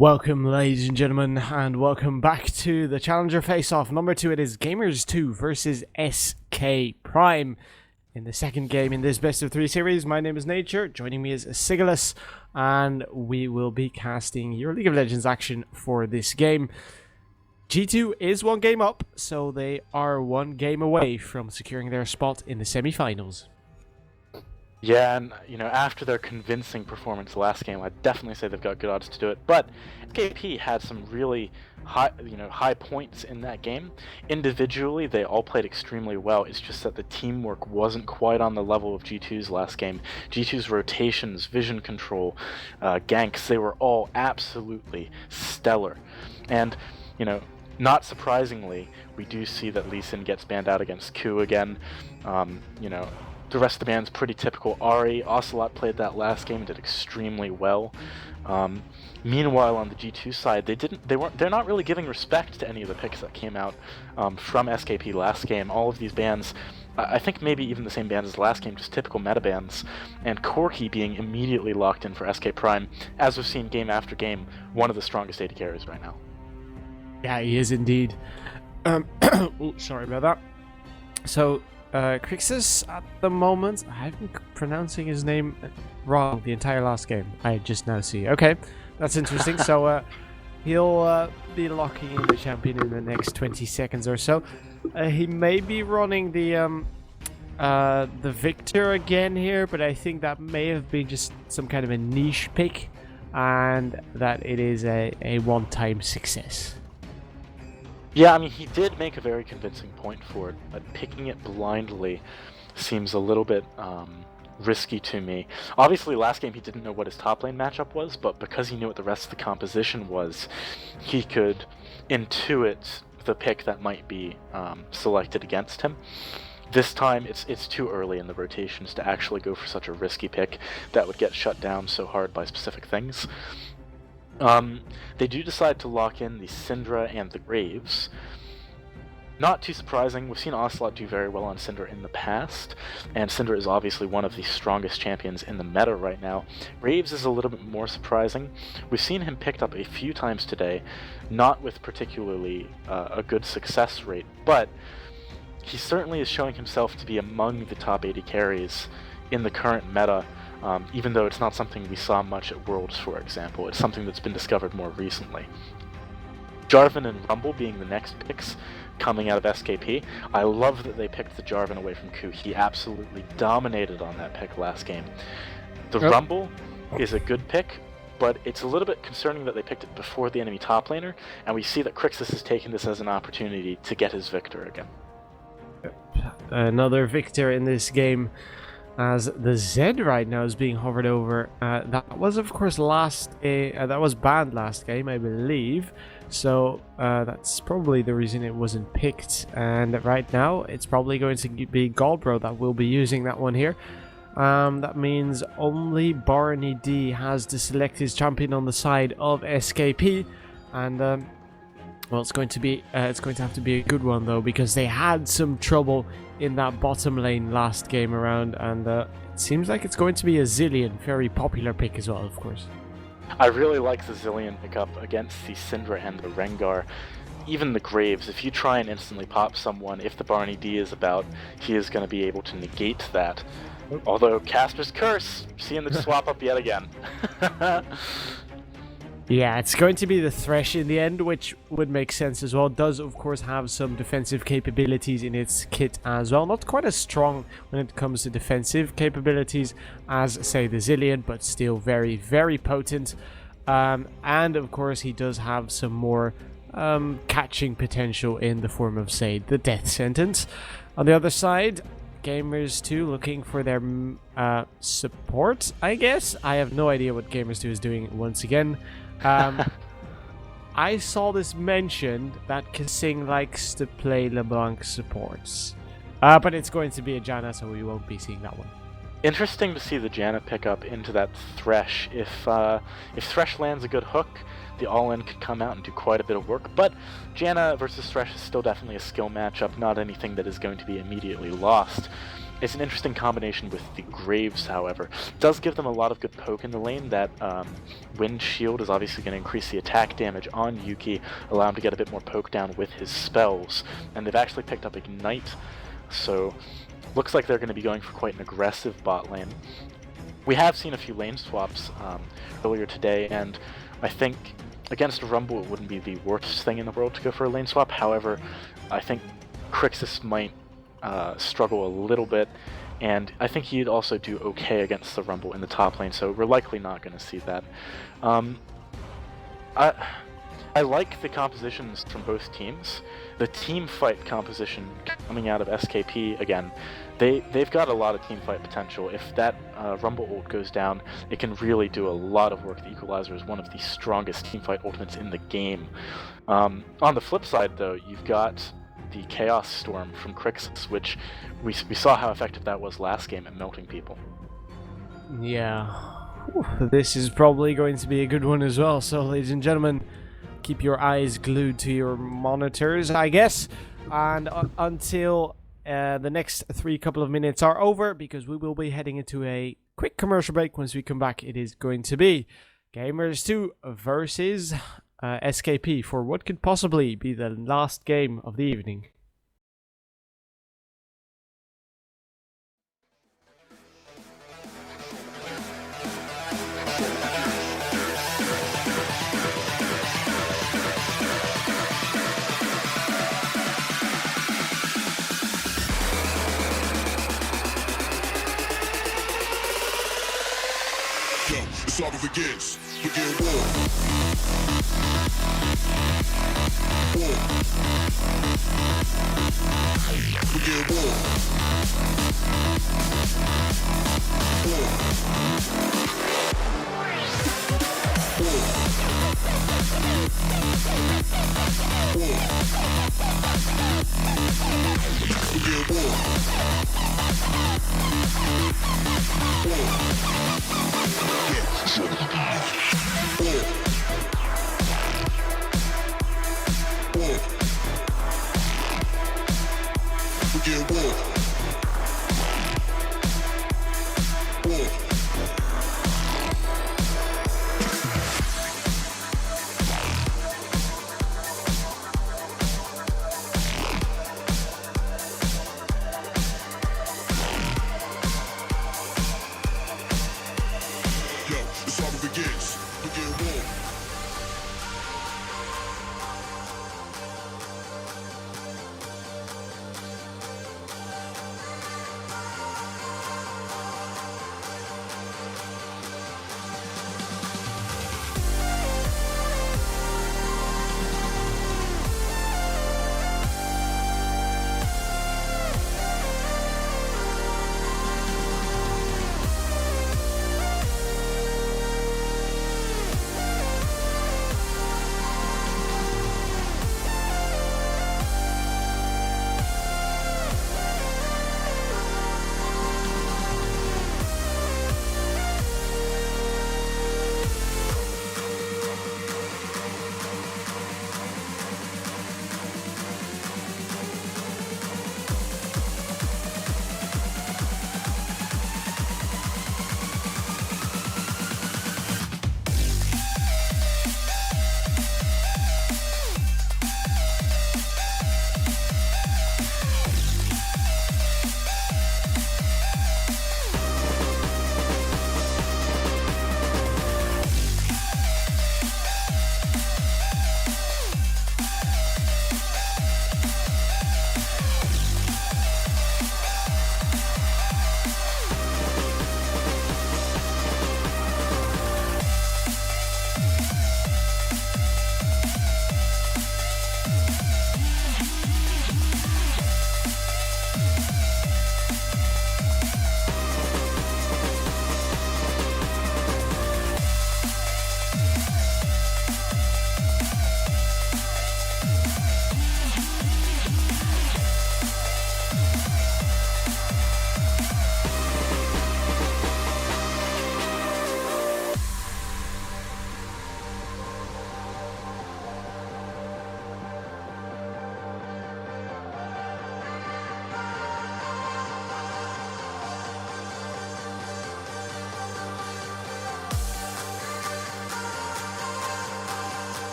Welcome, ladies and gentlemen, and welcome back to the Challenger Face-Off. Number 2, it is Gamers2 versus SK Prime. In the second game in this best of 3 series, my name is Nature, joining me is Sigilus, and we will be casting your League of Legends action for this game. G2 is one game up, so they are one game away from securing their spot in the semi-finals. Yeah, and after their convincing performance last game, I'd definitely say they've got good odds to do it. But KP had some really high points in that game. Individually, they all played extremely well. It's just that the teamwork wasn't quite on the level of G2's last game. G2's rotations, vision control, ganks, they were all absolutely stellar. And, not surprisingly, we do see that Lee Sin gets banned out against Q again. The rest of the band's pretty typical. Ari, Ocelot played that last game and did extremely well. Meanwhile, on the G2 side, they're not really giving respect to any of the picks that came out from SKP last game. All of these bands, I think maybe even the same bands as last game, just typical meta bands, and Corki being immediately locked in for SK Prime, as we've seen game after game, one of the strongest AD carries right now. Yeah, he is indeed. Sorry about that. So, Crixus at the moment, I've been pronouncing his name wrong the entire last game. I just now see. Okay, that's interesting. So he'll be locking in the champion in the next 20 seconds or so. He may be running the Victor again here, but I think that may have been just some kind of a niche pick, and that it is a one-time success. Yeah, I mean, he did make a very convincing point for it, but picking it blindly seems a little bit risky to me. Obviously, last game he didn't know what his top lane matchup was, but because he knew what the rest of the composition was, he could intuit the pick that might be selected against him. This time, it's too early in the rotations to actually go for such a risky pick that would get shut down so hard by specific things. They do decide to lock in the Syndra and the Graves. Not too surprising, we've seen Ocelot do very well on Syndra in the past, and Syndra is obviously one of the strongest champions in the meta right now. Graves is a little bit more surprising. We've seen him picked up a few times today, not with particularly a good success rate, but he certainly is showing himself to be among the top 80 carries in the current meta. Even though it's not something we saw much at Worlds, for example. It's something that's been discovered more recently. Jarvan and Rumble being the next picks coming out of SKP. I love that they picked the Jarvan away from Ku. He absolutely dominated on that pick last game. The Rumble is a good pick, but it's a little bit concerning that they picked it before the enemy top laner, and we see that Crixus has taken this as an opportunity to get his Victor again. Another Victor in this game, as the Zed right now is being hovered over. That was, of course, that was banned last game, I believe. So that's probably the reason it wasn't picked. And right now, it's probably going to be Goldbro that will be using that one here. That means only Barney D has to select his champion on the side of SKP, and well, it's going to have to be a good one though, because they had some trouble in that bottom lane last game around, and it seems like it's going to be a Zilean, very popular pick as well, of course. I really like the Zilean pickup against the Syndra and the Rengar. Even the Graves, if you try and instantly pop someone, if the Barney D is about, he is going to be able to negate that. Although, Casper's Curse, seeing the swap up yet again. Yeah, it's going to be the Thresh in the end, which would make sense as well. It does, of course, have some defensive capabilities in its kit as well. Not quite as strong when it comes to defensive capabilities as, say, the Zilean, but still very, very potent. And, of course, he does have some more catching potential in the form of, say, the Death Sentence. On the other side, Gamers2 looking for their support, I guess. I have no idea what Gamers2 is doing once again. I saw this mentioned that Kasing likes to play LeBlanc supports. But it's going to be a Janna, so we won't be seeing that one. Interesting to see the Janna pick up into that Thresh. If Thresh lands a good hook, the All-In could come out and do quite a bit of work, but Janna versus Thresh is still definitely a skill matchup, not anything that is going to be immediately lost. It's an interesting combination with the Graves, however. It does give them a lot of good poke in the lane. That Wind Shield is obviously going to increase the attack damage on Yuki, allow him to get a bit more poke down with his spells. And they've actually picked up Ignite, so looks like they're going to be going for quite an aggressive bot lane. We have seen a few lane swaps earlier today, and I think against Rumble it wouldn't be the worst thing in the world to go for a lane swap. However, I think Crixus might struggle a little bit, and I think he'd also do okay against the Rumble in the top lane, so we're likely not going to see that. I like the compositions from both teams. The team fight composition coming out of SKP, again, they've got a lot of team fight potential. If that Rumble ult goes down, it can really do a lot of work. The Equalizer is one of the strongest team fight ultimates in the game. On the flip side, though, you've got the Chaos Storm from Crixus, which we saw how effective that was last game at melting people. Yeah. Whew. This is probably going to be a good one as well, so ladies and gentlemen, keep your eyes glued to your monitors, I guess, and until the next couple of minutes are over, because we will be heading into a quick commercial break. Once we come back, it is going to be Gamers2 versus SKP for what could possibly be the last game of the evening. It's all begins. Begin war. War. Begin war. War. War. War. Begin war. War. Begin war.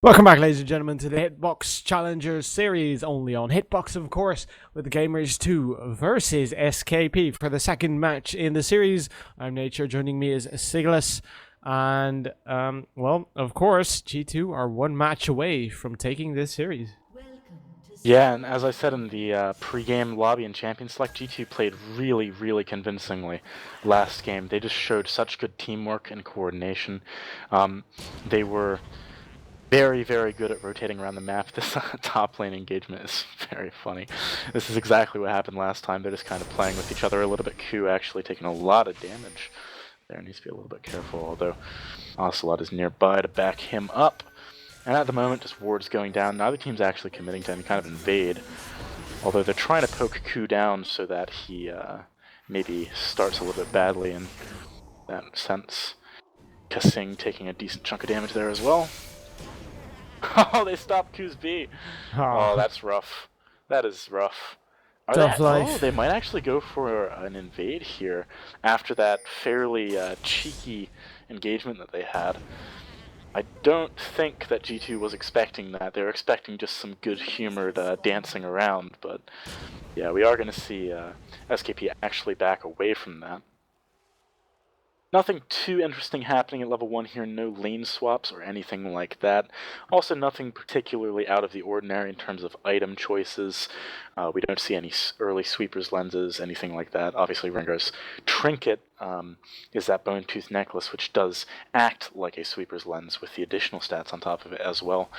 Welcome back, ladies and gentlemen, to the Hitbox Challenger series, only on Hitbox, of course, with the Gamers2 versus SKP for the second match in the series. I'm Nature, joining me is Siglas, and, well, of course, G2 are one match away from taking this series. Yeah, and as I said in the pre-game lobby in Champions Select, G2 played really convincingly last game. They just showed such good teamwork and coordination. They were very good at rotating around the map. This top lane engagement is very funny. This is exactly what happened last time. They're just kind of playing with each other a little bit. Q actually taking a lot of damage. There needs to be a little bit careful, although Ocelot is nearby to back him up. And at the moment, just wards going down. Neither team's actually committing to any kind of invade, although they're trying to poke Q down so that he maybe starts a little bit badly in that sense. Kasing taking a decent chunk of damage there as well. Oh, they stopped Q's B. Oh, that's rough. That is rough. Tough life. Oh, they might actually go for an invade here after that fairly cheeky engagement that they had. I don't think that G2 was expecting that. They were expecting just some good-humored dancing around, but yeah, we are going to see SKP actually back away from that. Nothing too interesting happening at level 1 here, no lane swaps or anything like that. Also nothing particularly out of the ordinary in terms of item choices. We don't see any early sweepers lenses, anything like that. Obviously Ringo's trinket is that bone tooth necklace, which does act like a sweeper's lens with the additional stats on top of it as well.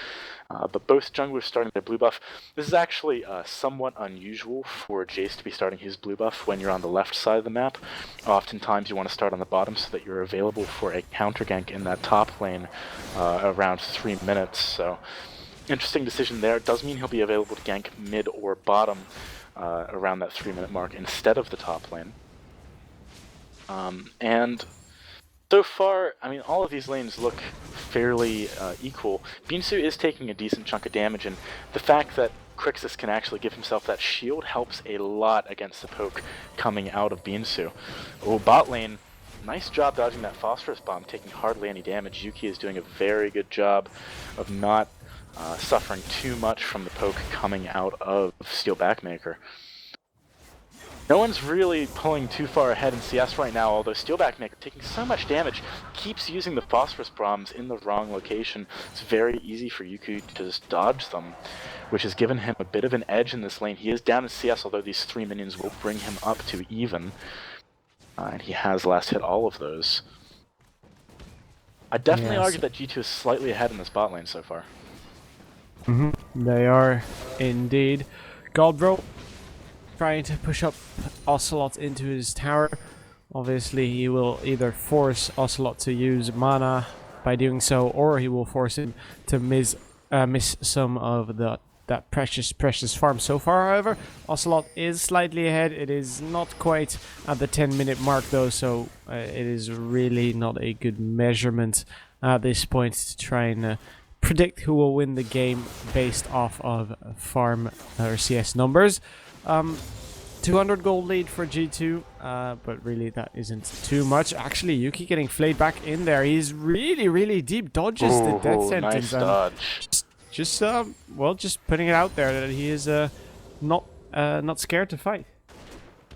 But both junglers starting their blue buff. This is actually somewhat unusual for Jace to be starting his blue buff when you're on the left side of the map. Oftentimes you want to start on the bottom so that you're available for a counter gank in that top lane around 3 minutes. So interesting decision there. It does mean he'll be available to gank mid or bottom around that 3-minute mark instead of the top lane. And so far, I mean, all of these lanes look fairly equal. Gamers2 is taking a decent chunk of damage, and the fact that Crixus can actually give himself that shield helps a lot against the poke coming out of Gamers2. Oh, bot lane, nice job dodging that phosphorus bomb, taking hardly any damage. Yuki is doing a very good job of not suffering too much from the poke coming out of Steel Backmaker. No one's really pulling too far ahead in CS right now, although Steel Backmaker, taking so much damage, keeps using the phosphorus bombs in the wrong location. It's very easy for Yuki to just dodge them, which has given him a bit of an edge in this lane. He is down in CS, although these 3 minions will bring him up to even. And he has last hit all of those. I'd definitely argue that G2 is slightly ahead in this bot lane so far. They are indeed. Godbro trying to push up Ocelot into his tower. Obviously, he will either force Ocelot to use mana by doing so, or he will force him to miss some of that precious farm. So far, however, Ocelot is slightly ahead. It is not quite at the 10-minute mark, though, so it is really not a good measurement at this point to try and predict who will win the game based off of farm or CS numbers. 200 gold lead for G2, but really that isn't too much. Actually, Yuki getting flayed back in there. He's really deep, dodges the death sentence. Nice dodge. Just putting it out there that he is not scared to fight.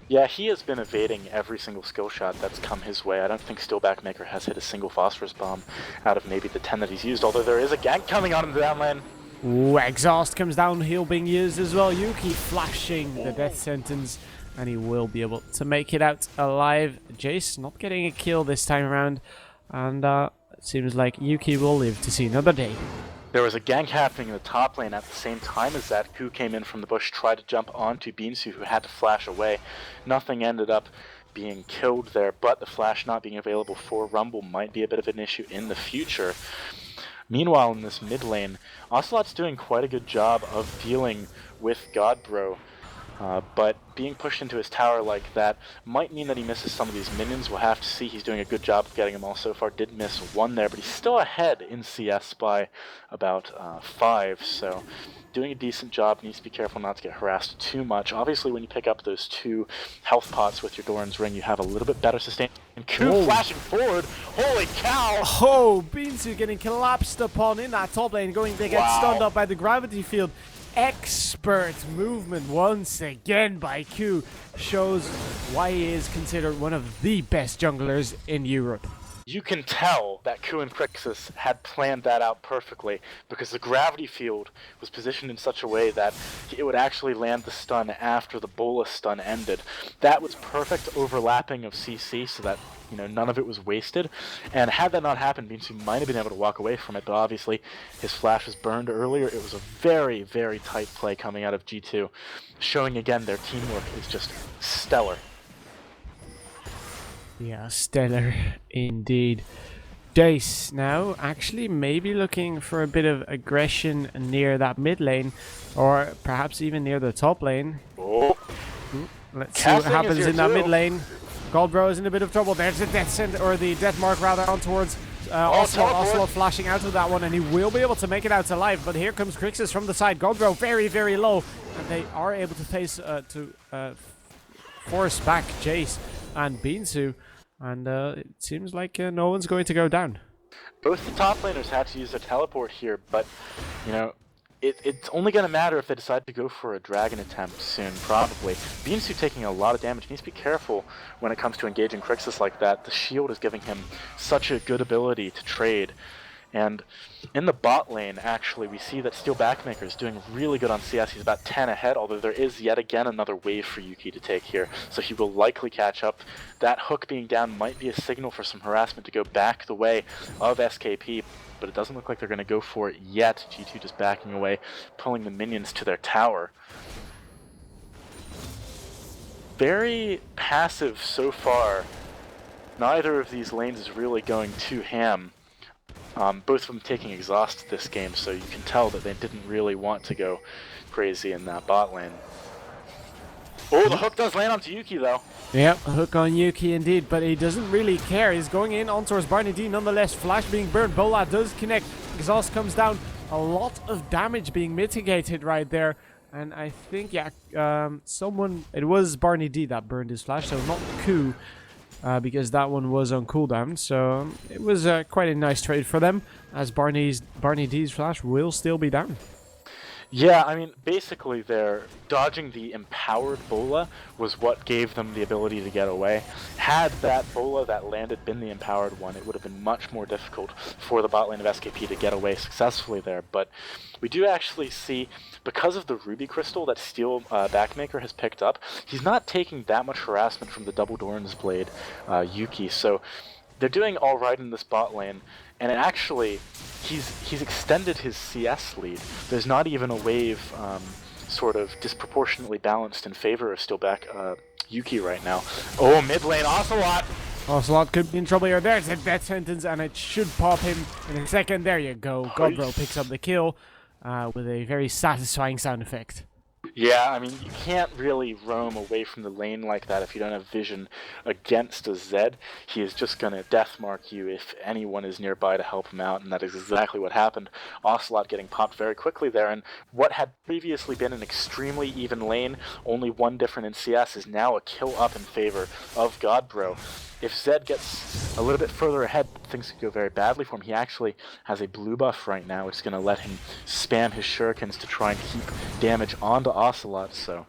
Yeah, he has been evading every single skill shot that's come his way. I don't think Steel Backmaker has hit a single phosphorus bomb out of maybe the 10 that he's used, although there is a gank coming on him down lane. Ooh, exhaust comes down, heal being used as well. Yuki flashing the death sentence, and he will be able to make it out alive. Jace not getting a kill this time around, and it seems like Yuki will live to see another day. There was a gank happening in the top lane at the same time as that. Ku came in from the bush, tried to jump onto Gamers2, who had to flash away. Nothing ended up being killed there, but the flash not being available for Rumble might be a bit of an issue in the future. Meanwhile, in this mid lane, Ocelot's doing quite a good job of dealing with Godbro. But being pushed into his tower like that might mean that he misses some of these minions. We'll have to see. He's doing a good job of getting them all so far. Did miss one there, but he's still ahead in CS by about 5, so doing a decent job. Needs to be careful not to get harassed too much. Obviously, when you pick up those 2 health pots with your Doran's Ring, you have a little bit better sustain. And Ku flashing forward. Holy cow! Oh, Binsu getting collapsed upon in that top lane, going to get stunned up by the gravity field. Expert movement once again by Q shows why he is considered one of the best junglers in Europe. You can tell that Ku and Crixus had planned that out perfectly, because the gravity field was positioned in such a way that it would actually land the stun after the Bola stun ended. That was perfect overlapping of CC, so that none of it was wasted. And had that not happened, Binsu might have been able to walk away from it, but obviously his flash was burned earlier. It was a very, very tight play coming out of G2, showing again their teamwork is just stellar. Yeah, stellar indeed. Dace now actually maybe looking for a bit of aggression near that mid lane, or perhaps even near the top lane. Oh. Let's see what happens in that mid lane. Goldbro is in a bit of trouble. There's the death send, or the death mark rather, on towards Ocelot flashing out of that one, and he will be able to make it out alive. But here comes Crixus from the side. Goldbro very, very low, and they are able to face force back Jace and Binsu, and it seems like no one's going to go down. Both the top laners had to use their teleport here, but it's only going to matter if they decide to go for a dragon attempt soon, probably. Binsu taking a lot of damage. He needs to be careful when it comes to engaging Crixus like that. The shield is giving him such a good ability to trade. And in the bot lane, actually, we see that Steel Backmaker is doing really good on CS. He's about 10 ahead, although there is yet again another wave for Yuki to take here. So he will likely catch up. That hook being down might be a signal for some harassment to go back the way of SKP, but it doesn't look like they're going to go for it yet. G2 just backing away, pulling the minions to their tower. Very passive so far. Neither of these lanes is really going too ham. Both of them taking exhaust this game, so you can tell that they didn't really want to go crazy in that bot lane. Oh, the hook does land onto Yuki, though. Yep, a hook on Yuki indeed, but he doesn't really care. He's going in on towards Barney D nonetheless. Flash being burned, Bola does connect. Exhaust comes down. A lot of damage being mitigated right there. And I think, yeah, it was Barney D that burned his flash, so not Ku. Because that one was on cooldown, so it was quite a nice trade for them, as Barney D's flash will still be down. Yeah, I mean, basically they're dodging the empowered Bola was what gave them the ability to get away. Had that Bola that landed been the empowered one, it would have been much more difficult for the bot lane of SKP to get away successfully there. But we do actually see, because of the Ruby Crystal that Steel Backmaker has picked up, he's not taking that much harassment from the double Doran's Blade Yuki, so they're doing alright in this bot lane. And actually, he's extended his CS lead. There's not even a wave sort of disproportionately balanced in favor of Steelback Yuki right now. Oh, mid lane, Ocelot! Ocelot could be in trouble here. There's a death sentence, and it should pop him in a second. There you go. Godbro picks up the kill with a very satisfying sound effect. Yeah, I mean, you can't really roam away from the lane like that if you don't have vision against a Zed. He is just going to death mark you if anyone is nearby to help him out, and that is exactly what happened. Ocelot getting popped very quickly there, and what had previously been an extremely even lane, only one different in CS, is now a kill up in favor of Godbro. If Zed gets a little bit further ahead, things could go very badly for him. He actually has a blue buff right now, which is going to let him spam his shurikens to try and keep damage onto Ocelot. So,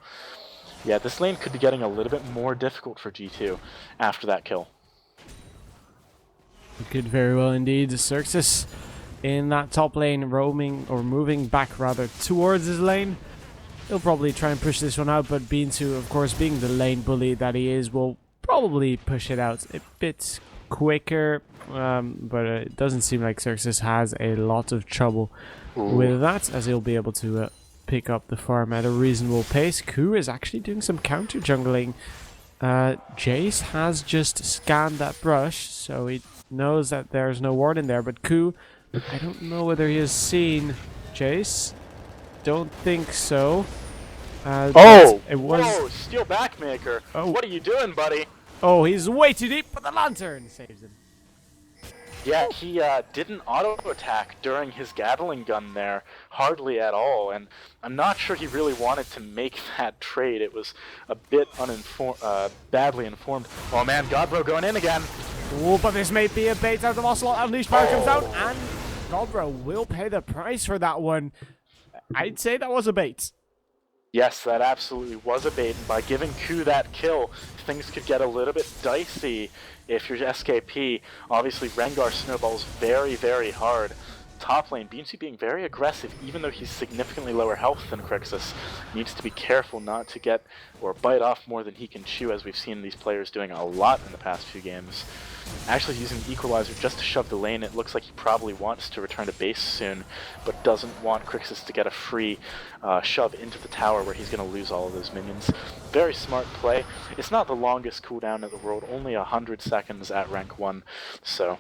yeah, this lane could be getting a little bit more difficult for G2 after that kill. It could very well indeed. Xerxes in that top lane, roaming, or moving back rather, towards his lane. He'll probably try and push this one out, but Binsu, of course, being the lane bully that he is, will probably push it out a bit quicker, but it doesn't seem like Xerxes has a lot of trouble with that, as he'll be able to pick up the farm at a reasonable pace. Ku is actually doing some counter jungling. Jace has just scanned that brush, so he knows that there's no ward in there, but Ku, I don't know whether he has seen Jace. Don't think so. Oh! It was... Whoa! Steel Backmaker! Oh. What are you doing, buddy? Oh, he's way too deep, but the lantern saves him. Yeah, he didn't auto-attack during his Gatling gun there, hardly at all, and I'm not sure he really wanted to make that trade. It was a bit badly informed. Oh man, Godbro going in again! Oh, but this may be a bait out of Ocelot. Unleashed Power comes out, and Godbro will pay the price for that one. I'd say that was a bait. Yes, that absolutely was a bait, and by giving Ku that kill, things could get a little bit dicey if you're SKP. Obviously, Rengar snowballs very, very hard. Top lane, Beansy being very aggressive, even though he's significantly lower health than Crixus. Needs to be careful not to get or bite off more than he can chew, as we've seen these players doing a lot in the past few games. Actually using Equalizer just to shove the lane. It looks like he probably wants to return to base soon, but doesn't want Crixus to get a free shove into the tower where he's going to lose all of those minions. Very smart play. It's not the longest cooldown in the world, only 100 seconds at rank 1, so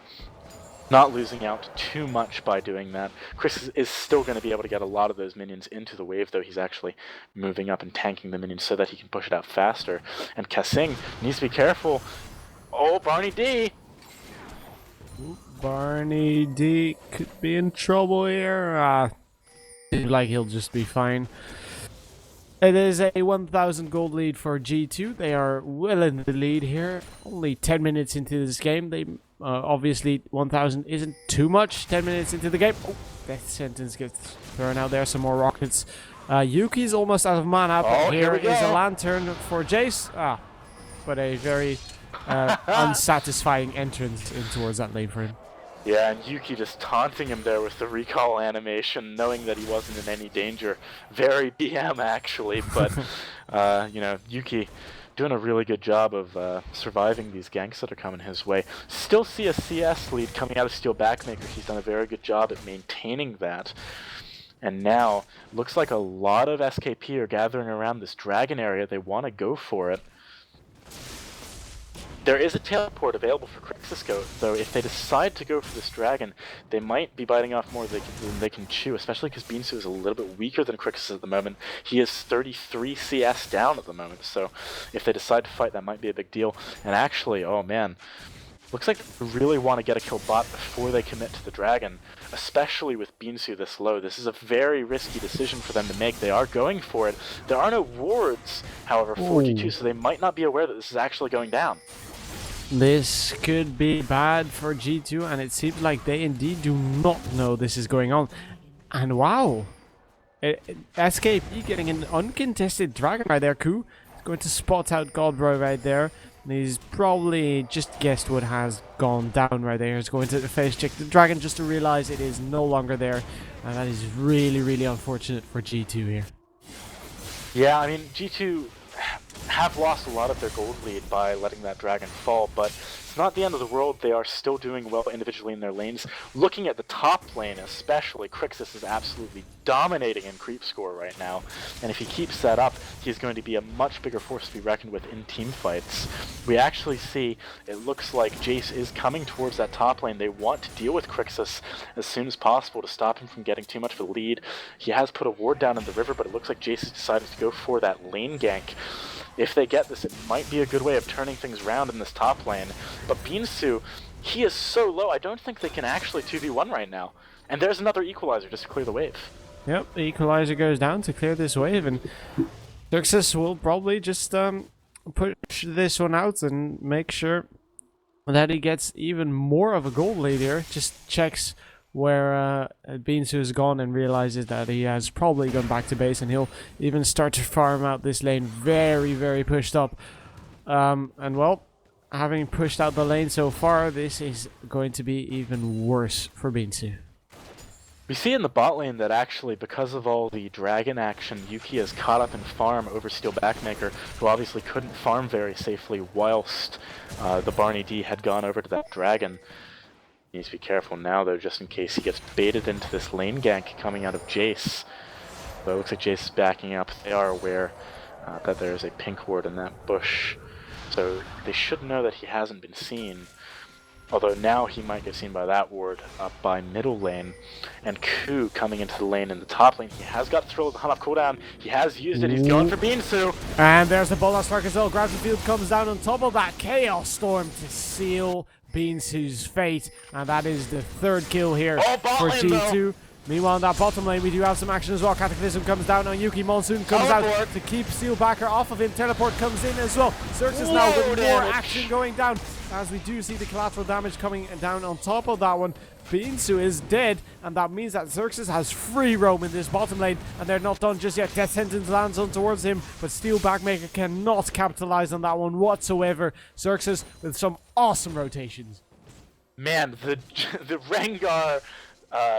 not losing out too much by doing that. Chris is still going to be able to get a lot of those minions into the wave, though he's actually moving up and tanking the minions so that he can push it out faster. And Kasing needs to be careful. Oh, Barney D! Ooh, Barney D could be in trouble here. Seems like he'll just be fine. It is a 1,000 gold lead for G2. They are well in the lead here. Only 10 minutes into this game. They obviously 1,000 isn't too much. 10 minutes into the game. Oh, death sentence gets thrown out there. Some more rockets. Yuki's almost out of mana, but here is a lantern for Jace. But a very unsatisfying entrance in towards that lane for him. Yeah, and Yuki just taunting him there with the recall animation, knowing that he wasn't in any danger. Very BM, actually, but, you know, Yuki doing a really good job of surviving these ganks that are coming his way. Still see a CS lead coming out of Steel Backmaker. He's done a very good job at maintaining that. And now, looks like a lot of SKP are gathering around this dragon area. They want to go for it. There is a teleport available for Crixus, though if they decide to go for this dragon, they might be biting off more than they can chew, especially because Beansu is a little bit weaker than Crixus at the moment. He is 33 CS down at the moment, so if they decide to fight, that might be a big deal. And actually, oh man, looks like they really want to get a kill bot before they commit to the dragon, especially with Beansu this low. This is a very risky decision for them to make. They are going for it. There are no wards, however, for G2, so they might not be aware that this is actually going down. This could be bad for G2, and it seems like they indeed do not know this is going on. And wow, SKP getting an uncontested dragon right there. Ku is going to spot out Godbro right there. And he's probably just guessed what has gone down right there. He's going to face check the dragon just to realize it is no longer there. And that is really, really unfortunate for G2 here. Yeah, I mean, G2 have lost a lot of their gold lead by letting that dragon fall, but it's not the end of the world. They are still doing well individually in their lanes. Looking at the top lane especially, Crixus is absolutely dominating in creep score right now, and if he keeps that up, he's going to be a much bigger force to be reckoned with in team fights. We actually see, it looks like Jace is coming towards that top lane. They want to deal with Crixus as soon as possible to stop him from getting too much of a lead. He has put a ward down in the river, but it looks like Jace has decided to go for that lane gank. If they get this, it might be a good way of turning things around in this top lane. But Beansu, he is so low, I don't think they can actually 2v1 right now. And there's another equalizer just to clear the wave. Yep, the equalizer goes down to clear this wave, and Xerxes will probably just push this one out and make sure that he gets even more of a gold lead here. Just checks where Beansu is gone and realizes that he has probably gone back to base, and he'll even start to farm out this lane very, very pushed up. And well, having pushed out the lane so far, this is going to be even worse for Beansu. We see in the bot lane that actually, because of all the dragon action, Yuki has caught up in farm over Steel Backmaker, who obviously couldn't farm very safely whilst the Barney D had gone over to that dragon. He needs to be careful now, though, just in case he gets baited into this lane gank coming out of Jace. But it looks like Jace is backing up. They are aware that there is a pink ward in that bush, so they should know that he hasn't been seen. Although now he might get seen by that ward up by middle lane. And Ku coming into the lane in the top lane. He has got Thrill the Hunt off cooldown. He has used it. He's going for Beansu. And there's the Bola Strike as well. Gravity Field comes down on top of that. Chaos Storm to seal Beansu's fate. And that is the third kill here for G2. Meanwhile, in that bottom lane, we do have some action as well. Cataclysm comes down on Yuki. Monsoon comes out to keep Steelbacker off of him. Teleport comes in as well. Xerxes now with more action going down, as we do see the collateral damage coming down on top of that one. Beansu is dead, and that means that Xerxes has free roam in this bottom lane, and they're not done just yet. Death Sentence lands on towards him, but Steel Backmaker cannot capitalize on that one whatsoever. Xerxes with some awesome rotations. Man, the Rengar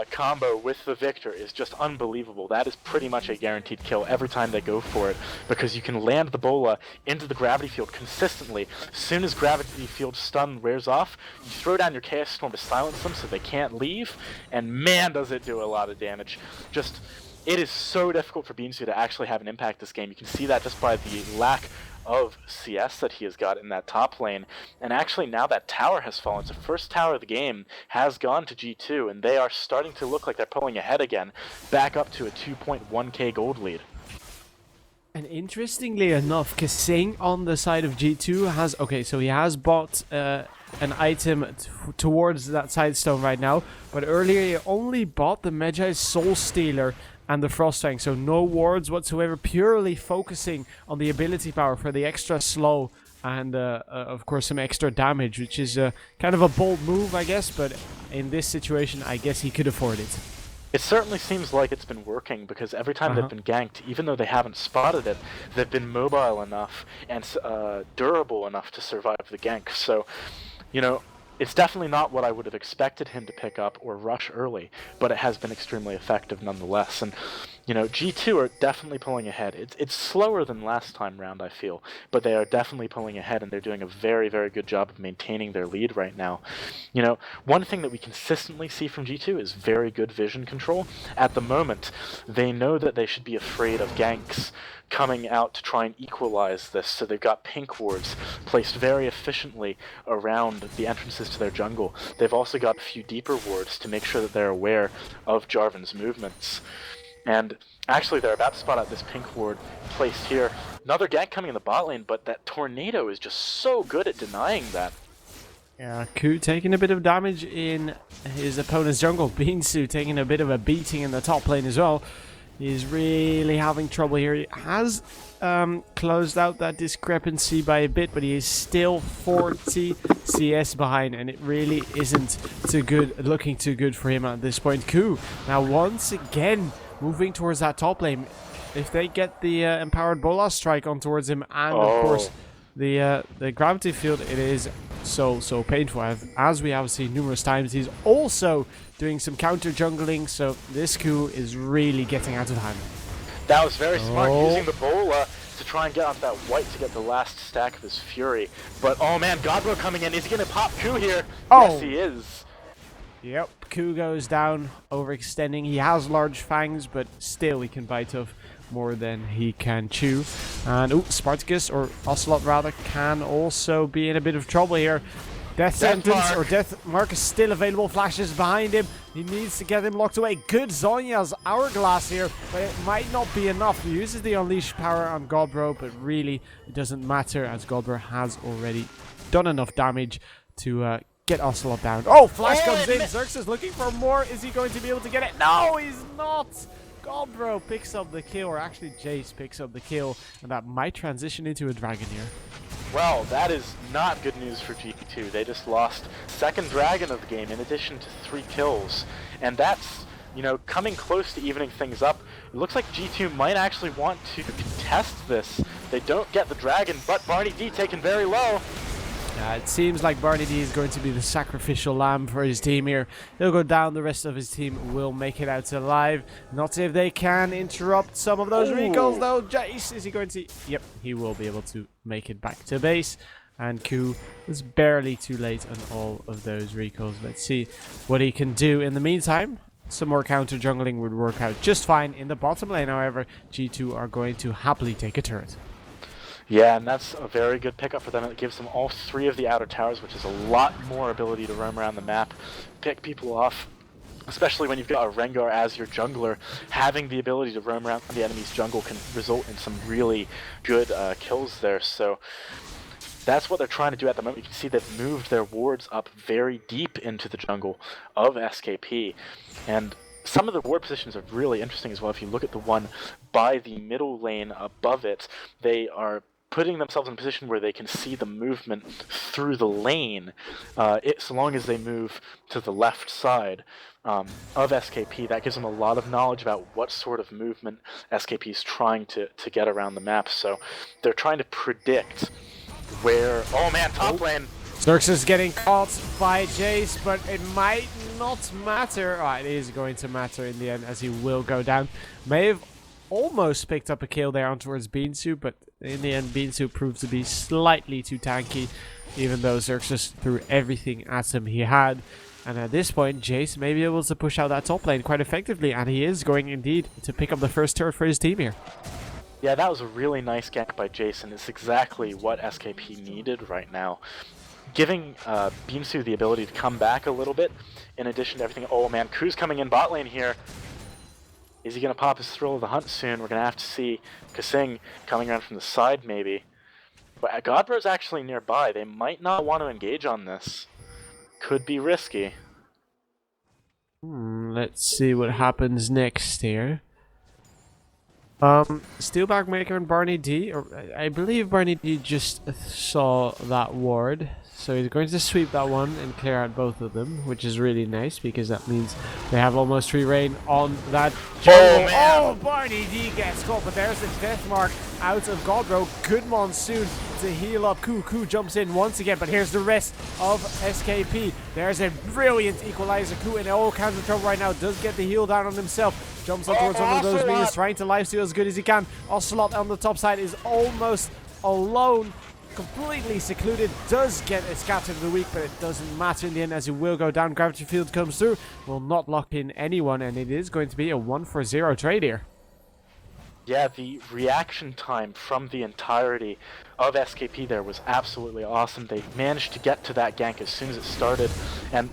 combo with the Victor is just unbelievable. That is pretty much a guaranteed kill every time they go for it, because you can land the Bola into the gravity field consistently. As soon as gravity field stun wears off, you throw down your Chaos Storm to silence them so they can't leave, and man does it do a lot of damage. Just, it is so difficult for Beansu to actually have an impact this game. You can see that just by the lack of CS that he has got in that top lane. And actually now that tower has fallen, so first tower of the game has gone to G2, and they are starting to look like they're pulling ahead again, back up to a 2.1k gold lead. And interestingly enough, Kasing on the side of G2 has, okay, so he has bought an item towards that side stone right now, but earlier he only bought the Medjai's Soul Stealer and the Frostfang, so no wards whatsoever, purely focusing on the ability power for the extra slow and of course some extra damage, which is kind of a bold move, I guess, but in this situation I guess he could afford it. It certainly seems like it's been working, because every time they've been ganked, even though they haven't spotted it, they've been mobile enough and durable enough to survive the gank. So, you know, it's definitely not what I would have expected him to pick up or rush early, but it has been extremely effective nonetheless. And, you know, G2 are definitely pulling ahead. It's slower than last time round, I feel, but they are definitely pulling ahead, and they're doing a very, very good job of maintaining their lead right now. You know, one thing that we consistently see from G2 is very good vision control. At the moment, they know that they should be afraid of ganks coming out to try and equalize this, so they've got pink wards placed very efficiently around the entrances to their jungle. They've also got a few deeper wards to make sure that they're aware of Jarvan's movements. And actually they're about to spot out this pink ward placed here. Another gank coming in the bot lane, but that tornado is just so good at denying that. Yeah, Ku taking a bit of damage in his opponent's jungle. Beansu taking a bit of a beating in the top lane as well. He's really having trouble here. He has closed out that discrepancy by a bit, but he is still 40 CS behind, and it really isn't looking too good for him at this point. Ku now once again moving towards that top lane. If they get the empowered Bola strike on towards him, and of course the gravity field, it is so painful, as we have seen numerous times. He's also doing some counter jungling, so this Ku is really getting out of hand. That was very smart, using the Bola to try and get off that white to get the last stack of his Fury. But oh man, Godbro coming in. Is he gonna pop Ku here? Yes, he is. Yep, Ku goes down, overextending. He has large fangs, but still he can bite off more than he can chew. And Spartacus, or Ocelot rather, can also be in a bit of trouble here. Death Sentence, or Death Mark is still available. Flashes behind him. He needs to get him locked away. Good Zhonya's Hourglass here, but it might not be enough. He uses the Unleash power on Godbro, but really it doesn't matter, as Godbro has already done enough damage to get Ocelot down. Oh, Flash comes in. Xerxes looking for more. Is he going to be able to get it? No, he's not. Godbro picks up the kill, or actually Jace picks up the kill, and that might transition into a dragon here. Well, that is not good news for G2. They just lost second dragon of the game in addition to 3 kills. And that's, you know, coming close to evening things up. It looks like G2 might actually want to contest this. They don't get the dragon, but Barney D taken very low. It seems like Barney D is going to be the sacrificial lamb for his team here. He'll go down, the rest of his team will make it out alive. Not if they can interrupt some of those recalls though. Jace, is he going to... Yep, he will be able to make it back to base. And Ku was barely too late on all of those recalls. Let's see what he can do. In the meantime, some more counter jungling would work out just fine. In the bottom lane, however, G2 are going to happily take a turret. Yeah, and that's a very good pickup for them. It gives them all 3 of the outer towers, which is a lot more ability to roam around the map, pick people off, especially when you've got a Rengar as your jungler. Having the ability to roam around the enemy's jungle can result in some really good kills there, so that's what they're trying to do at the moment. You can see they've moved their wards up very deep into the jungle of SKP, and some of the ward positions are really interesting as well. If you look at the one by the middle lane above it, they are putting themselves in a position where they can see the movement through the lane, so long as they move to the left side of SKP. That gives them a lot of knowledge about what sort of movement SKP is trying to get around the map. So they're trying to predict where... Oh man, top lane! Xerxes getting caught by Jace, but it might not matter. Oh, it is going to matter in the end, as he will go down. May have almost picked up a kill there on towards Beansu, but in the end Beansu proved to be slightly too tanky, even though Xerxes threw everything at him he had. And at this point, Jace may be able to push out that top lane quite effectively, and he is going indeed to pick up the first turret for his team here. Yeah, that was a really nice gank by Jason. It's exactly what SKP needed right now. Giving Beansu the ability to come back a little bit, in addition to everything. Oh man, Ku's coming in bot lane here. Is he going to pop his Thrill of the Hunt soon? We're going to have to see Kasing coming around from the side maybe. But Godbro's actually nearby. They might not want to engage on this. Could be risky. Let's see what happens next here. Steelback Maker and Barney D, or I believe Barney D just saw that ward, so he's going to sweep that one and clear out both of them, which is really nice because that means they have almost free reign on that jungle. Oh, Barney D gets caught, but there's a death mark out of Godbro. Good Monsoon to heal up Ku. Ku jumps in once again, but here's the rest of SKP. There's a brilliant equalizer. Ku in all kinds of trouble right now, does get the heal down on himself. Jumps up towards one of those minions, trying to lifesteal as good as he can. Ocelot on the top side is almost alone, completely secluded. Does get a scatter of the week, but it doesn't matter in the end as he will go down. Gravity Field comes through, will not lock in anyone, and it is going to be a 1-for-0 trade here. Yeah, the reaction time from the entirety of SKP there was absolutely awesome. They managed to get to that gank as soon as it started, and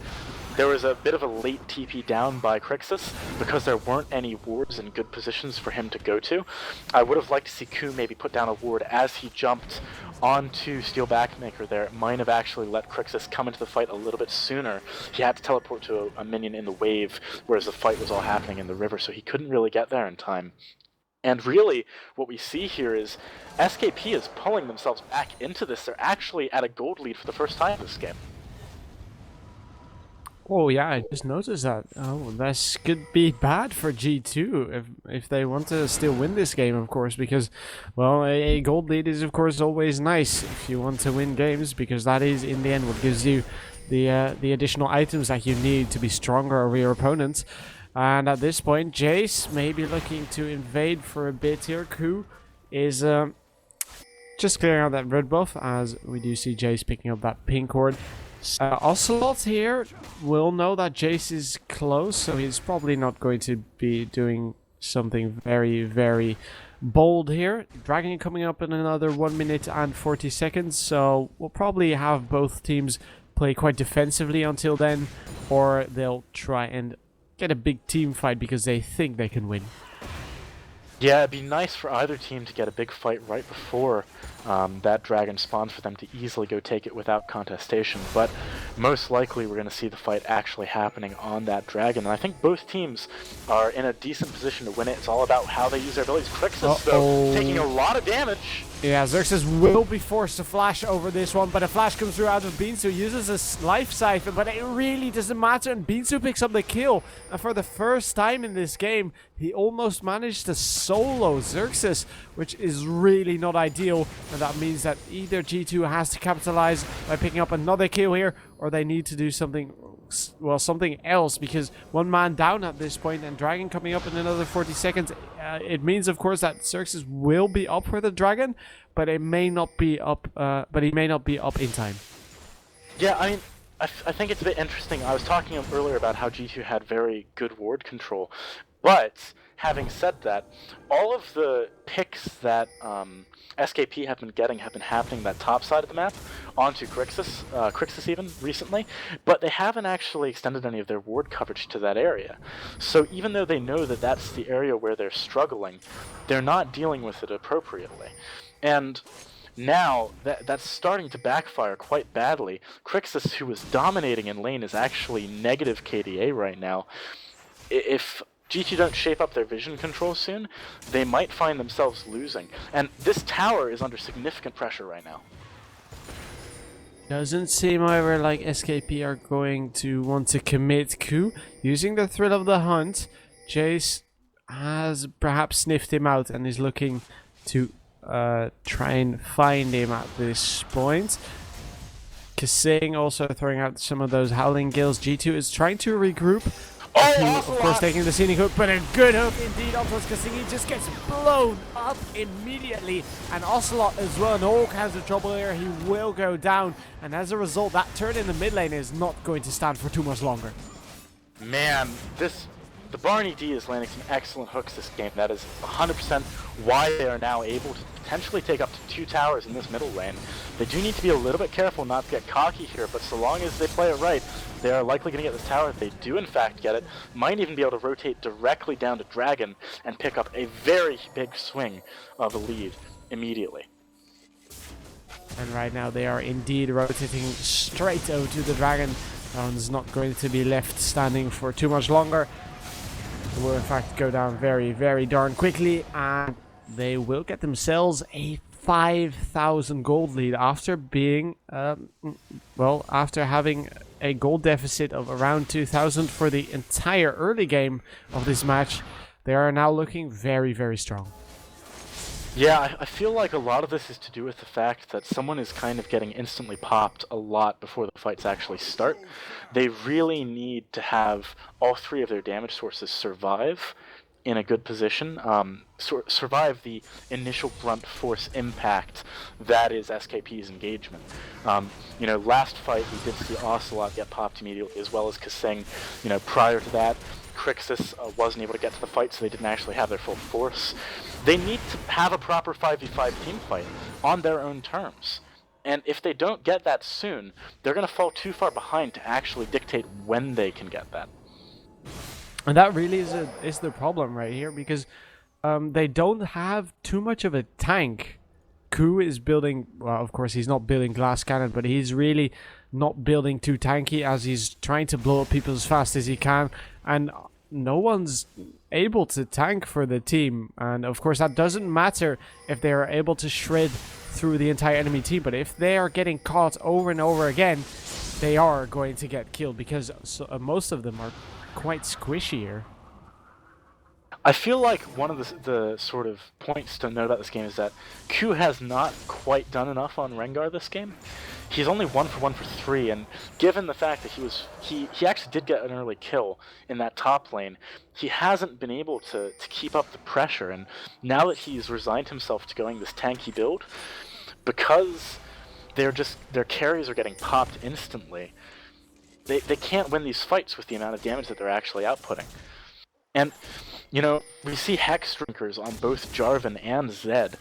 there was a bit of a late TP down by Crixus because there weren't any wards in good positions for him to go to. I would have liked to see Ku maybe put down a ward as he jumped onto Steel Backmaker there. It might have actually let Crixus come into the fight a little bit sooner. He had to teleport to a minion in the wave, whereas the fight was all happening in the river, so he couldn't really get there in time. And really, what we see here is SKP is pulling themselves back into this. They're actually at a gold lead for the first time in this game. Oh yeah, I just noticed that. Oh, this could be bad for G2 if they want to still win this game, of course, because, well, a gold lead is, of course, always nice if you want to win games, because that is, in the end, what gives you the additional items that you need to be stronger over your opponents. And at this point, Jace may be looking to invade for a bit here. Ku is just clearing out that red buff, as we do see Jace picking up that pink ward. Ocelot here will know that Jace is close, so he's probably not going to be doing something very, very bold here. Dragon coming up in another 1 minute and 40 seconds, so we'll probably have both teams play quite defensively until then, or they'll try and get a big team fight because they think they can win. Yeah, it'd be nice for either team to get a big fight right before that dragon spawns for them to easily go take it without contestation, but most likely we're going to see the fight actually happening on that dragon, and I think both teams are in a decent position to win it. It's all about how they use their abilities. Crixus, though, taking a lot of damage. Yeah, Xerxes will be forced to flash over this one, but a flash comes through out of Beansu, uses a life siphon, but it really doesn't matter, and Beansu picks up the kill. And for the first time in this game, he almost managed to solo Xerxes, which is really not ideal, and that means that either G2 has to capitalize by picking up another kill here, or they need to do something, well, something else, because one man down at this point, and Dragon coming up in another 40 seconds. It means, of course, that Xerxes will be up for the Dragon, but it may not be up. But he may not be up in time. Yeah, I mean, I think it's a bit interesting. I was talking earlier about how G2 had very good ward control, But having said that, all of the picks that SKP have been getting have been happening that top side of the map onto Crixus even recently, but they haven't actually extended any of their ward coverage to that area. So even though they know that that's the area where they're struggling, they're not dealing with it appropriately. And now that's starting to backfire quite badly. Crixus, who was dominating in lane, is actually negative KDA right now. If G2 don't shape up their vision control soon, they might find themselves losing. And this tower is under significant pressure right now. Doesn't seem, however, like SKP are going to want to commit coup. Using the thrill of the hunt, Jace has perhaps sniffed him out and is looking to try and find him at this point. Kasing also throwing out some of those howling gills. G2 is trying to regroup. Oh, Of course, taking the scenic hook, but a good hook indeed onto Kasing. He just gets blown up immediately. And Ocelot as well. And Orc has the trouble here. He will go down. And as a result, that turn in the mid lane is not going to stand for too much longer. Man, the Barney D is landing some excellent hooks this game. That is 100% why they are now able to potentially take up to 2 towers in this middle lane. They do need to be a little bit careful not to get cocky here, but so long as they play it right, they are likely going to get this tower. If they do in fact get it, might even be able to rotate directly down to Dragon and pick up a very big swing of a lead immediately. And right now they are indeed rotating straight over to the Dragon. That one's not going to be left standing for too much longer. It will in fact go down very, very darn quickly, and they will get themselves a 5,000 gold lead after being, after having a gold deficit of around 2,000 for the entire early game of this match. They are now looking very, very strong. Yeah, I feel like a lot of this is to do with the fact that someone is kind of getting instantly popped a lot before the fights actually start. They really need to have all 3 of their damage sources survive in a good position, survive the initial blunt force impact that is SKP's engagement. Last fight we did see Ocelot get popped immediately, as well as Kasing. Prior to that, Crixus wasn't able to get to the fight, so they didn't actually have their full force. They need to have a proper 5v5 team fight on their own terms. And if they don't get that soon, they're going to fall too far behind to actually dictate when they can get that. And that really is the problem right here, because they don't have too much of a tank. Ku is building, well, of course he's not building glass cannon, but he's really not building too tanky, as he's trying to blow up people as fast as he can, and no one's able to tank for the team. And of course that doesn't matter if they are able to shred through the entire enemy team, but if they are getting caught over and over again, they are going to get killed, because most of them are quite squishy here. I feel like one of the sort of points to note about this game is that Q has not quite done enough on Rengar this game. He's only 1 for 1 for 3, and given the fact that he actually did get an early kill in that top lane, he hasn't been able to keep up the pressure. And now that he's resigned himself to going this tanky build, because their carries are getting popped instantly, they can't win these fights with the amount of damage that they're actually outputting. And we see Hex Drinkers on both Jarvan and Zed.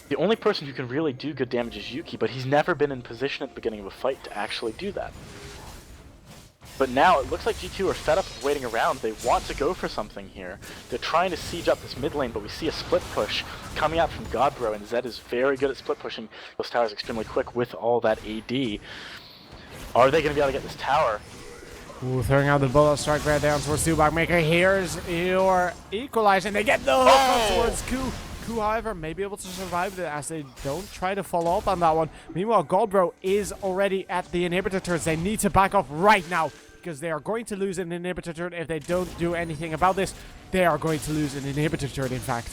The only person who can really do good damage is Yuki, but he's never been in position at the beginning of a fight to actually do that. But now it looks like G2 are fed up of waiting around. They want to go for something here. They're trying to siege up this mid lane, but we see a split push coming out from Godbro, and Zed is very good at split pushing those towers extremely quick with all that AD. Are they going to be able to get this tower? Ooh, throwing out the bullet strike right down towards Backmaker. Here's your equalizer, and they get the hook up towards Ku. Ku, however, may be able to survive it as they don't try to follow up on that one. Meanwhile, Goldbro is already at the inhibitor turns. They need to back off right now, because they are going to lose an inhibitor turn if they don't do anything about this. They are going to lose an inhibitor turn, in fact.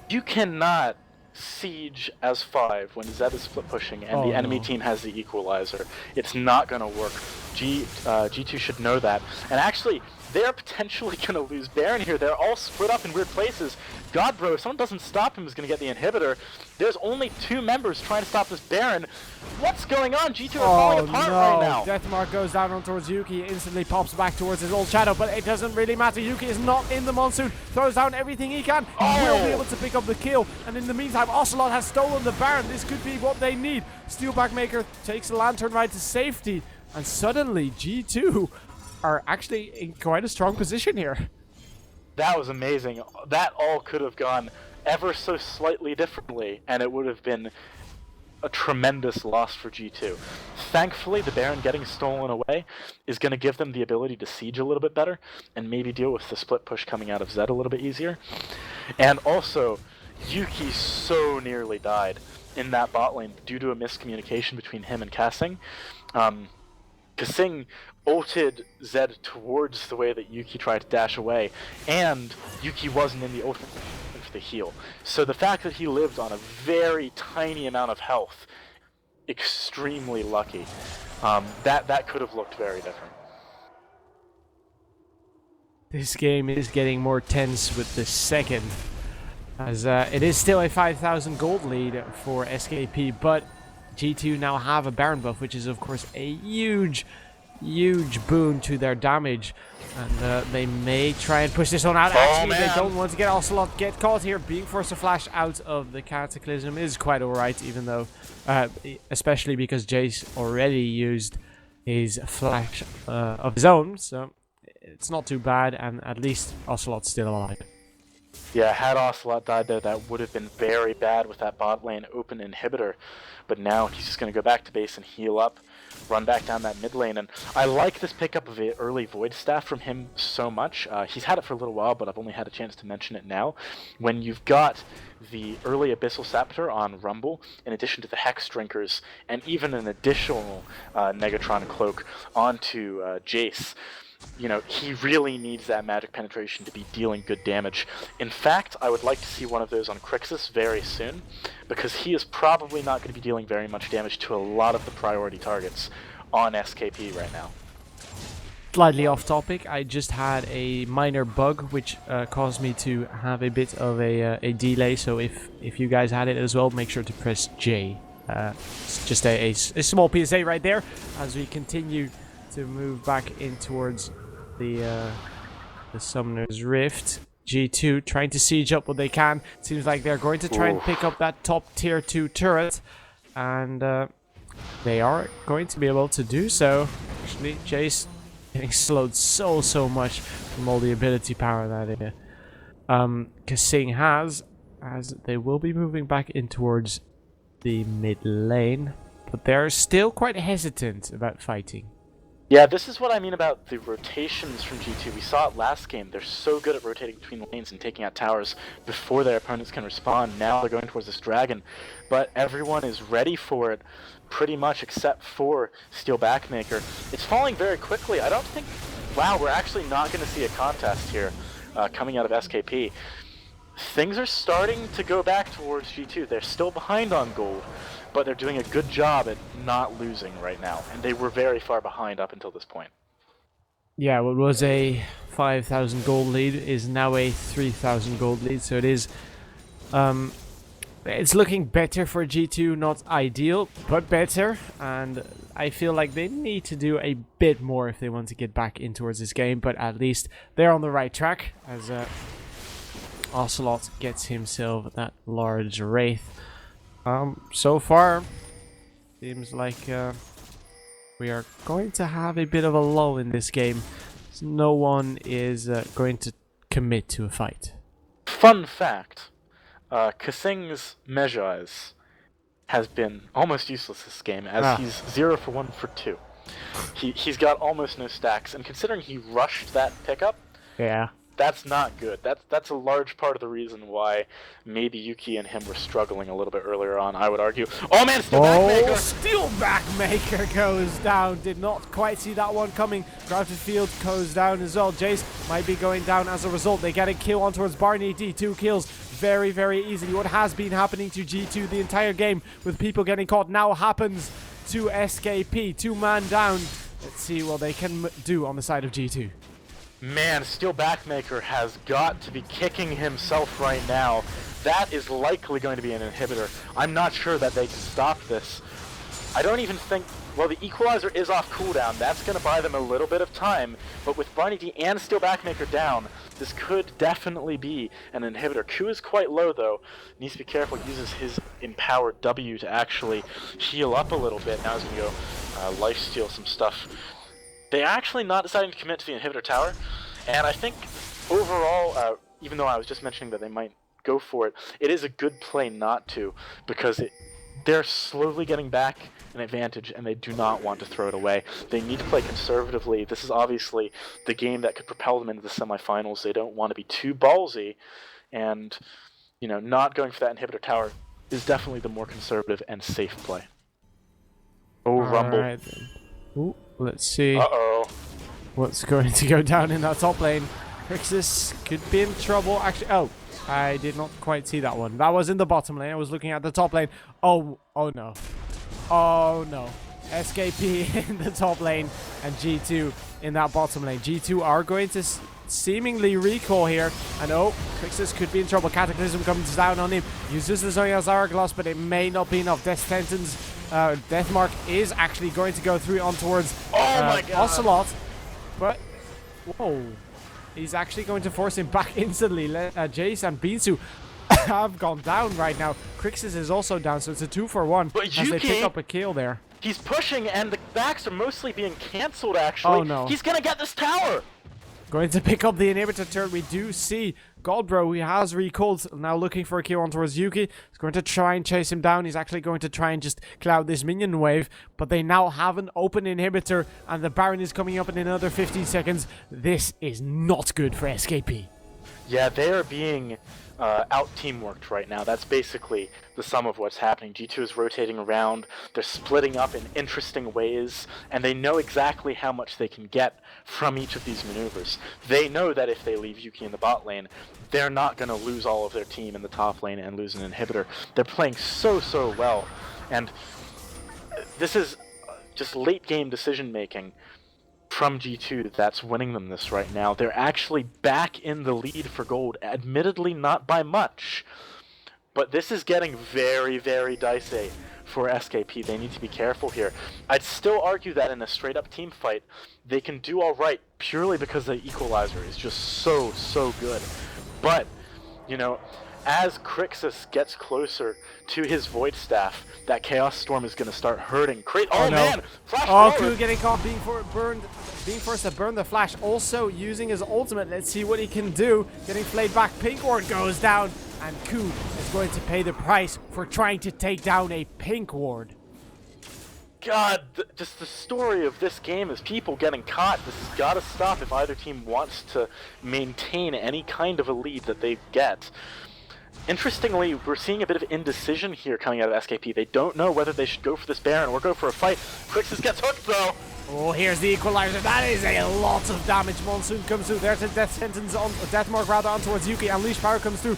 You cannot siege as 5 when Zed is split pushing and the enemy team has the equalizer. It's not going to work. G2 should know that. And actually, they're potentially going to lose Baron here. They're all split up in weird places. God, bro, if someone doesn't stop him, is going to get the inhibitor. There's only 2 members trying to stop this Baron. What's going on? G2 are falling apart right now. Deathmark goes down on towards Yuki, instantly pops back towards his old shadow, but it doesn't really matter. Yuki is not in the monsoon, throws down everything he can. He will be able to pick up the kill, and in the meantime, Ocelot has stolen the Baron. This could be what they need. Steelback Maker takes the Lantern Ride to safety, and suddenly G2 are actually in quite a strong position here. That was amazing. That all could have gone ever so slightly differently, and it would have been a tremendous loss for G2. Thankfully, the Baron getting stolen away is going to give them the ability to siege a little bit better, and maybe deal with the split push coming out of Zed a little bit easier. And also, Yuki so nearly died in that bot lane due to a miscommunication between him and Kassing. Kassing ulted Zed towards the way that Yuki tried to dash away, and Yuki wasn't in the ult for the heal. So the fact that he lived on a very tiny amount of health, extremely lucky. That could have looked very different. This game is getting more tense with the second, as it is still a 5,000 gold lead for SKP, but G2 now have a Baron buff, which is of course a huge boon to their damage, and they may try and push this one out. Actually, they don't want to get Ocelot get caught here. Being forced to flash out of the Cataclysm is quite alright, even though, especially because Jace already used his flash of his own, so it's not too bad, and at least Ocelot's still alive. Yeah, had Ocelot died there, that would have been very bad with that bot lane open inhibitor. But now he's just going to go back to base and heal up, run back down that mid lane. And I like this pickup of the early Void Staff from him so much. He's had it for a little while, but I've only had a chance to mention it now. When you've got the early Abyssal Scepter on Rumble, in addition to the Hex Drinkers, and even an additional Negatron Cloak onto Jace, you know, he really needs that magic penetration to be dealing good damage. In fact, I would like to see one of those on Crixus very soon, because he is probably not going to be dealing very much damage to a lot of the priority targets on SKP right now. Slightly off topic, I just had a minor bug which caused me to have a bit of a delay, so if you guys had it as well, make sure to press J. It's just a small PSA right there as we continue to move back in towards the Summoner's Rift. G2 trying to siege up what they can. Seems like they're going to try and pick up that top tier 2 turret, and they are going to be able to do so. Actually, Jace getting slowed so much from all the ability power that Kassing has, as they will be moving back in towards the mid lane, but they're still quite hesitant about fighting. Yeah, this is what I mean about the rotations from G2. We saw it last game. They're so good at rotating between lanes and taking out towers before their opponents can respond. Now they're going towards this dragon, but everyone is ready for it, pretty much except for Steel Backmaker. It's falling very quickly. I don't think... Wow, we're actually not going to see a contest here coming out of SKP. Things are starting to go back towards G2. They're still behind on gold, but they're doing a good job at not losing right now, and they were very far behind up until this point. Yeah, what was a 5,000 gold lead is now a 3,000 gold lead, so it is it's looking better for G2, not ideal, but better, and I feel like they need to do a bit more if they want to get back in towards this game, but at least they're on the right track, as Ocelot gets himself that large Wraith. So far, seems like we are going to have a bit of a lull in this game. So no one is going to commit to a fight. Fun fact, Kassing's Mejai's has been almost useless this game, as he's 0 for 1 for 2. He's got almost no stacks, and considering he rushed that pickup, yeah, that's not good. That's a large part of the reason why maybe Yuki and him were struggling a little bit earlier on, I would argue. Oh man, Steel Backmaker! Steel Backmaker goes down. Did not quite see that one coming. Grouted Field goes down as well. Jace might be going down as a result. They get a kill on towards Barney D. 2 kills very, very easily. What has been happening to G2 the entire game with people getting caught now happens to SKP. 2-man down. Let's see what they can do on the side of G2. Man, Steel Backmaker has got to be kicking himself right now. That is likely going to be an inhibitor. I'm not sure that they can stop this. I don't even think... Well, the Equalizer is off cooldown. That's going to buy them a little bit of time. But with Barney D and Steel Backmaker down, this could definitely be an inhibitor. Q is quite low, though. Needs to be careful. Uses his empowered W to actually heal up a little bit. Now he's going to go lifesteal some stuff. They're actually not deciding to commit to the inhibitor tower. And I think overall, even though I was just mentioning that they might go for it, it is a good play not to, because they're slowly getting back an advantage, and they do not want to throw it away. They need to play conservatively. This is obviously the game that could propel them into the semifinals. They don't want to be too ballsy, and not going for that inhibitor tower is definitely the more conservative and safe play. Oh, Rumble. Alright then. Ooh, let's see Uh-oh. what's going to go down in that top lane. Crixus could be in trouble. Actually, oh, I did not quite see that one. That was in the bottom lane. I was looking at the top lane. Oh no. Oh no. SKP in the top lane and G2 in that bottom lane. G2 are going to seemingly recall here. And oh, Crixus could be in trouble. Cataclysm comes down on him. Uses the Zoya's Hourglass, but it may not be enough. Death Sentence, Deathmark is actually going to go through on towards my God. Ocelot. But, whoa. He's actually going to force him back instantly. Jace and Binsu have gone down right now. Crixus is also down, so it's a 2-for-1 But as they Yuki, pick up a kill there. he's pushing, and the backs are mostly being cancelled, actually. Oh, no. He's gonna get this tower! Going to pick up the inhibitor turret. We do see Goldbro, he has recalled, now looking for a kill on towards Yuki. He's going to try and chase him down. He's actually going to try and just cloud this minion wave, but they now have an open inhibitor, and the Baron is coming up in another 15 seconds. This is not good for SKP. Yeah, they are being out-teamworked right now. That's basically the sum of what's happening. G2 is rotating around, they're splitting up in interesting ways, and they know exactly how much they can get from each of these maneuvers. They know that if they leave Yuki in the bot lane, they're not going to lose all of their team in the top lane and lose an inhibitor. They're playing so well, and this is just late-game decision-making from G2 that's winning them this right now. They're actually back in the lead for gold, admittedly not by much, but this is getting very dicey for SKP. They need to be careful here. I'd still argue that in a straight-up team fight, they can do alright purely because the equalizer is just so good. But, as Crixus gets closer to his Void Staff, that Chaos Storm is going to start hurting. Oh no. Man! Flash forward! Ku getting caught, being forced to burn the flash. Also using his ultimate. Let's see what he can do. Getting flayed back. Pink Ward goes down, and Ku is going to pay the price for trying to take down a Pink Ward. God, just the story of this game is people getting caught. This has got to stop if either team wants to maintain any kind of a lead that they get. Interestingly, we're seeing a bit of indecision here coming out of SKP. They don't know whether they should go for this Baron or go for a fight. Crixus gets hooked, though. Oh, here's the equalizer. That is a lot of damage. Monsoon comes through. There's a Death Sentence on Deathmark rather on towards Yuki. Unleash Power comes through.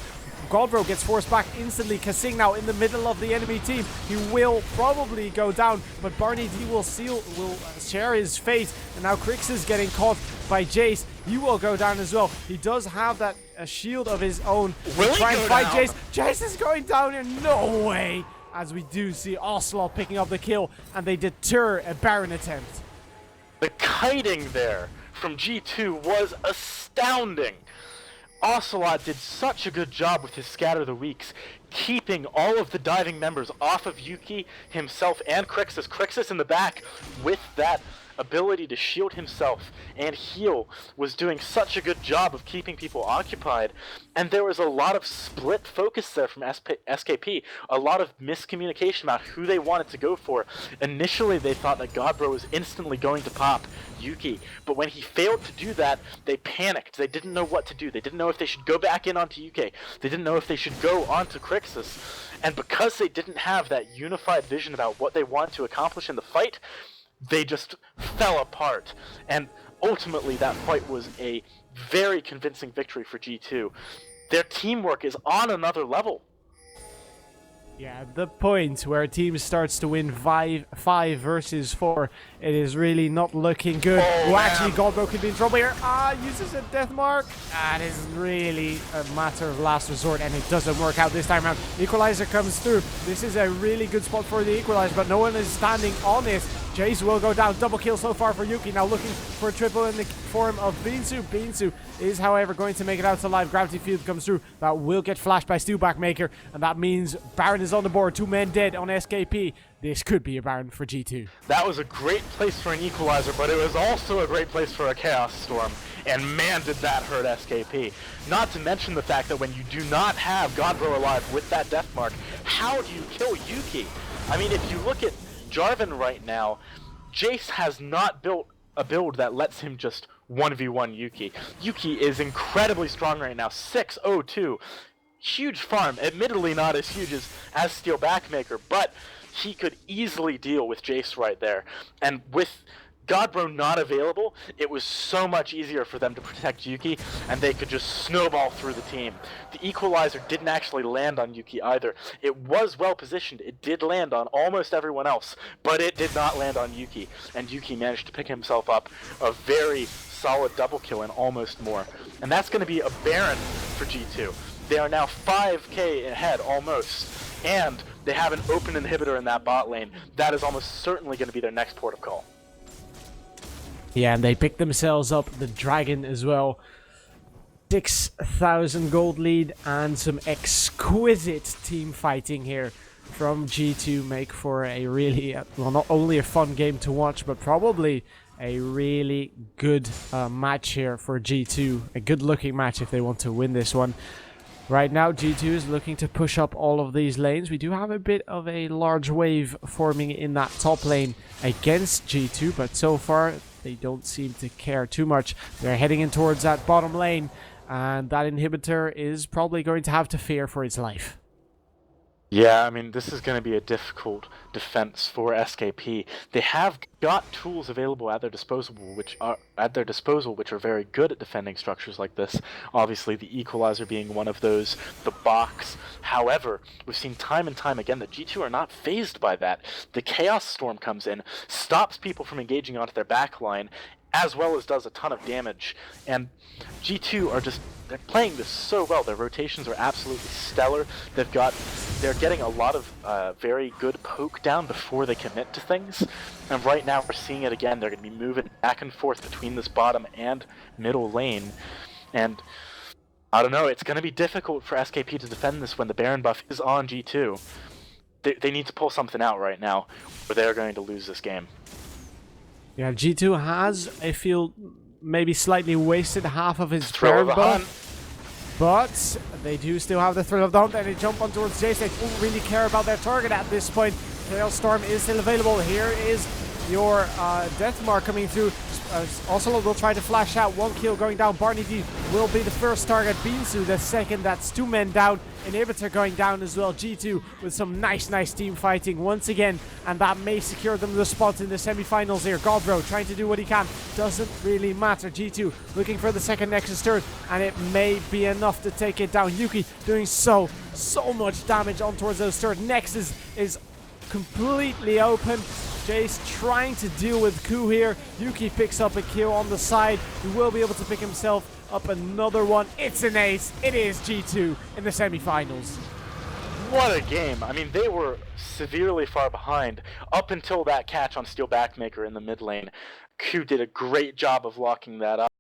Goldbro gets forced back instantly. Kasing now in the middle of the enemy team. He will probably go down, but Barney D will share his fate. And now Crix is getting caught by Jace. He will go down as well. He does have that shield of his own. Will try and he go fight down? Jace. Jace is going down here. No way. As we do see Ocelot picking up the kill, and they deter a Baron attempt. The kiting there from G2 was astounding. Ocelot did such a good job with his Scatter the Weaks, keeping all of the diving members off of Yuki, himself, and Crixus. Crixus in the back with that ability to shield himself and heal was doing such a good job of keeping people occupied, and there was a lot of split focus there from SKP, a lot of miscommunication about who they wanted to go for. Initially they thought that Godbro was instantly going to pop Yuki, but when he failed to do that, they panicked. They didn't know what to do. They didn't know if they should go back in onto Yuki. They didn't know if they should go onto Crixus, and because they didn't have that unified vision about what they wanted to accomplish in the fight, they just fell apart, and ultimately that fight was a very convincing victory for G2. Their teamwork is on another level. Yeah, the point where a team starts to win 5 versus 4, it is really not looking good. Oh, Actually, Godbro could be in trouble here. Uses a death mark. It is really a matter of last resort, and it doesn't work out this time around. Equalizer comes through. This is a really good spot for the equalizer, but no one is standing on it. Jace will go down. Double kill so far for Yuki. Now looking for a triple in the form of Beansu. Beansu is, however, going to make it out alive. Gravity Field comes through. That will get flashed by Stewbackmaker, and that means Baron is on the board. 2 men dead on SKP. This could be a Baron for G2. That was a great place for an equalizer, but it was also a great place for a Chaos Storm. And man, did that hurt SKP. Not to mention the fact that when you do not have Godbro alive with that death mark, how do you kill Yuki? I mean, if you look at Jarvan right now, Jace has not built a build that lets him just 1v1 Yuki. Yuki is incredibly strong right now, 602. Huge farm, admittedly not as huge as Steel Backmaker, but he could easily deal with Jace right there. And with Godbro not available, it was so much easier for them to protect Yuki, and they could just snowball through the team. The equalizer didn't actually land on Yuki either. It was well positioned. It did land on almost everyone else, but it did not land on Yuki, and Yuki managed to pick himself up a very solid double kill and almost more. And that's going to be a Baron for G2. They are now 5k ahead almost, and they have an open inhibitor in that bot lane. That is almost certainly going to be their next port of call. Yeah, and they picked themselves up the Dragon as well. 6,000 gold lead and some exquisite team fighting here from G2 make for a really, well, not only a fun game to watch, but probably a really good match here for G2. A good looking match if they want to win this one. Right now, G2 is looking to push up all of these lanes. We do have a bit of a large wave forming in that top lane against G2, but so far they don't seem to care too much. They're heading in towards that bottom lane, and that inhibitor is probably going to have to fear for its life. Yeah, I mean, this is going to be a difficult defense for SKP. They have got tools available at their disposal, which are very good at defending structures like this. Obviously, the equalizer being one of those, the box. However, we've seen time and time again that G2 are not fazed by that. The Chaos Storm comes in, stops people from engaging onto their backline, as well as does a ton of damage. And G2 are just, they're playing this so well. Their rotations are absolutely stellar. They're getting a lot of very good poke down before they commit to things. And right now we're seeing it again. They're going to be moving back and forth between this bottom and middle lane. And I don't know, it's going to be difficult for SKP to defend this when the Baron buff is on G2. They need to pull something out right now, or they're going to lose this game. Yeah, G2 has, I feel, maybe slightly wasted half of his Throw of Baron the hunt. buff, but they do still have the Thrill of the Hunt, and they jump on towards Jace. They don't really care about their target at this point. Hailstorm is still available. Here is your Death Mark coming through. Ocelot will try to flash out. 1 kill going down. Barney D will be the first target. Beansu the second. That's 2 men down. Inhibitor going down as well. G2 with some nice team fighting once again. And that may secure them the spot in the semi-finals here. Godbro trying to do what he can. Doesn't really matter. G2 looking for the second Nexus turret. And it may be enough to take it down. Yuki doing so much damage on towards those turrets. Nexus is completely open. Jace trying to deal with Ku here. Yuki picks up a kill on the side. He will be able to pick himself up another one. It's an ace. It is G2 in the semifinals. What a game. I mean, they were severely far behind up until that catch on Steel Backmaker in the mid lane. Ku did a great job of locking that up.